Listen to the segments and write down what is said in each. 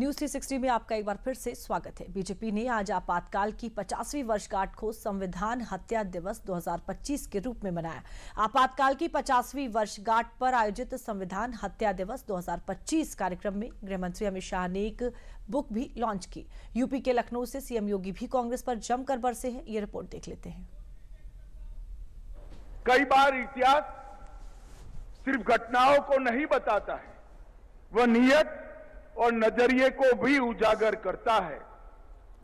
News 360 में आपका एक बार फिर से स्वागत है। बीजेपी ने आज आपातकाल की 50वीं वर्षगांठ को संविधान हत्या दिवस 2025 के रूप में मनाया। आपातकाल की 50वीं वर्षगांठ पर आयोजित संविधान हत्या दिवस 2025 कार्यक्रम में गृह मंत्री अमित शाह ने एक बुक भी लॉन्च की। यूपी के लखनऊ से सीएम योगी भी कांग्रेस पर जमकर बरसे हैं। ये रिपोर्ट देख लेते हैं। कई बार इतिहास सिर्फ घटनाओं को नहीं बताता है, वह नियत और नजरिए को भी उजागर करता है।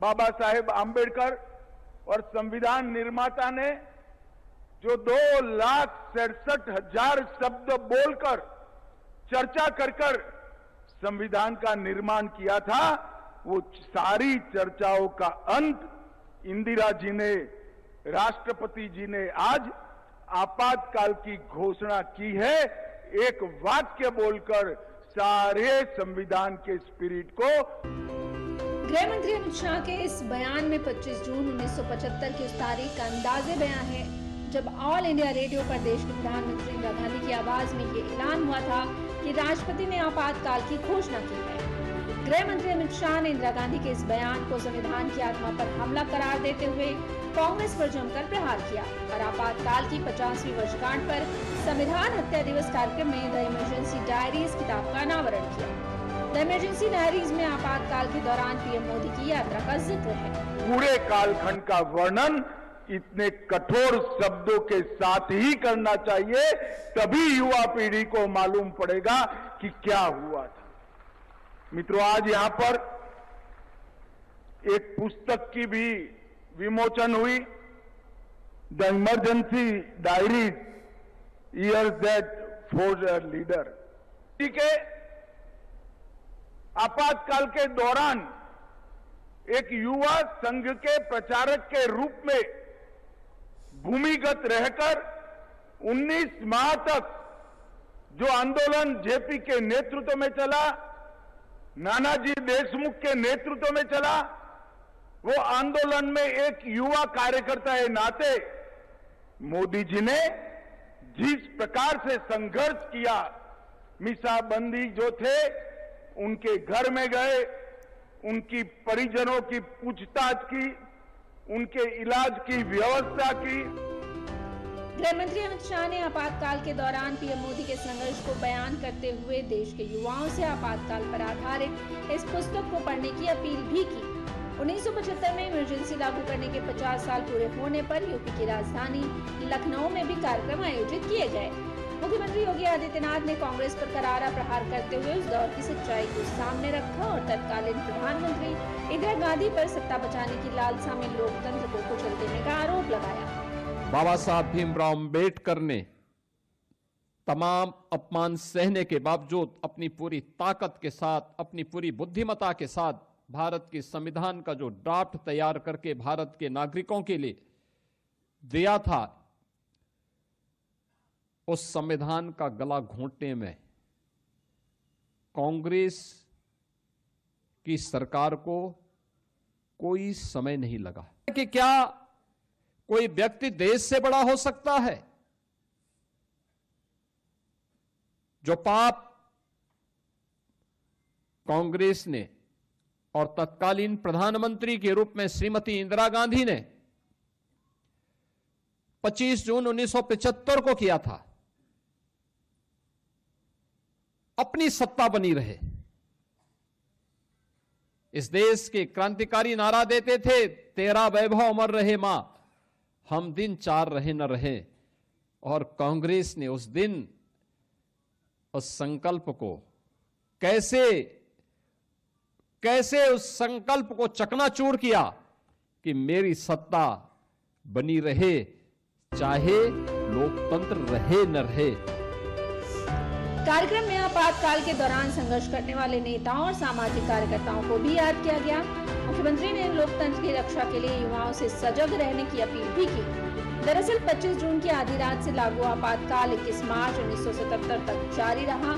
बाबा साहेब आंबेडकर और संविधान निर्माता ने जो 2,67,000 शब्द बोलकर चर्चा कर संविधान का निर्माण किया था, वो सारी चर्चाओं का अंत इंदिरा जी ने, राष्ट्रपति जी ने आज आपातकाल की घोषणा की है। एक वाक्य बोलकर सारे संविधान के स्पिरिट को। गृह मंत्री अमित शाह के इस बयान में 25 जून 1975 की उस तारीख का अंदाजे बयां है जब ऑल इंडिया रेडियो पर देश के प्रधानमंत्री इंदिरा गांधी की आवाज में ये ऐलान हुआ था कि राष्ट्रपति ने आपातकाल की घोषणा की है। गृह मंत्री अमित शाह ने इंदिरा गांधी के इस बयान को संविधान की आत्मा पर हमला करार देते हुए कांग्रेस पर जमकर प्रहार किया और आपातकाल की 50वीं वर्षगांठ पर संविधान हत्या दिवस कार्यक्रम में द इमरजेंसी डायरीज किताब का अनावरण किया। द इमरजेंसी डायरीज में आपातकाल के दौरान पीएम मोदी की यात्रा का जिक्र है। पूरे कालखंड का वर्णन इतने कठोर शब्दों के साथ ही करना चाहिए, तभी युवा पीढ़ी को मालूम पड़ेगा कि क्या हुआ था। मित्रों, आज यहाँ पर एक पुस्तक की भी विमोचन हुई, the emergency diaries, years that forge a leader. ठीक है, आपातकाल के दौरान एक युवा संघ के प्रचारक के रूप में भूमिगत रहकर 19 माह तक जो आंदोलन जेपी के नेतृत्व में चला, नानाजी देशमुख के नेतृत्व में चला, वो आंदोलन में एक युवा कार्यकर्ता के नाते मोदी जी ने जिस प्रकार से संघर्ष किया, मीसाबंदी जो थे उनके घर में गए, उनकी परिजनों की पूछताछ की, उनके इलाज की व्यवस्था की। गृह मंत्री अमित शाह ने आपातकाल के दौरान पीएम मोदी के संघर्ष को बयान करते हुए देश के युवाओं से आपातकाल पर आधारित इस पुस्तक को पढ़ने की अपील भी की। 1975 में इमरजेंसी लागू करने के 50 साल पूरे होने पर यूपी की राजधानी लखनऊ में भी कार्यक्रम आयोजित किए गए। मुख्यमंत्री योगी आदित्यनाथ ने कांग्रेस पर करारा प्रहार करते हुए उस दौर की सच्चाई को सामने रखा और तत्कालीन प्रधानमंत्री इंदिरा गांधी पर सत्ता बचाने की लालसा में लोकतंत्र को कुचल देने का आरोप लगाया। बाबा साहब भीमराव अम्बेडकर ने तमाम अपमान सहने के बावजूद अपनी पूरी ताकत के साथ, अपनी पूरी बुद्धिमत्ता के साथ भारत के संविधान का जो ड्राफ्ट तैयार करके भारत के नागरिकों के लिए दिया था, उस संविधान का गला घोंटने में कांग्रेस की सरकार को कोई समय नहीं लगा। कि क्या कोई व्यक्ति देश से बड़ा हो सकता है? जो पाप कांग्रेस ने और तत्कालीन प्रधानमंत्री के रूप में श्रीमती इंदिरा गांधी ने 25 जून 1975 को किया था, अपनी सत्ता बनी रहे। इस देश के क्रांतिकारी नारा देते थे, तेरा वैभव अमर रहे मां, हम दिन चार रहे न रहे। और कांग्रेस ने उस दिन उस संकल्प को कैसे उस संकल्प को चकनाचूर किया कि मेरी सत्ता बनी रहे, चाहे लोकतंत्र रहे न रहे। कार्यक्रम में आपातकाल के दौरान संघर्ष करने वाले नेताओं और सामाजिक कार्यकर्ताओं को भी याद किया गया। मुख्यमंत्री ने लोकतंत्र की रक्षा के लिए युवाओं से सजग रहने की अपील भी की। दरअसल 25 जून की आधी रात से लागू आपातकाल 21 मार्च 1977 तक जारी रहा।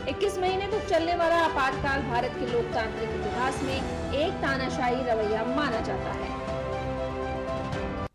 21 महीने तक चलने वाला आपातकाल भारत के लोकतांत्रिक इतिहास में एक तानाशाही रवैया माना जाता है।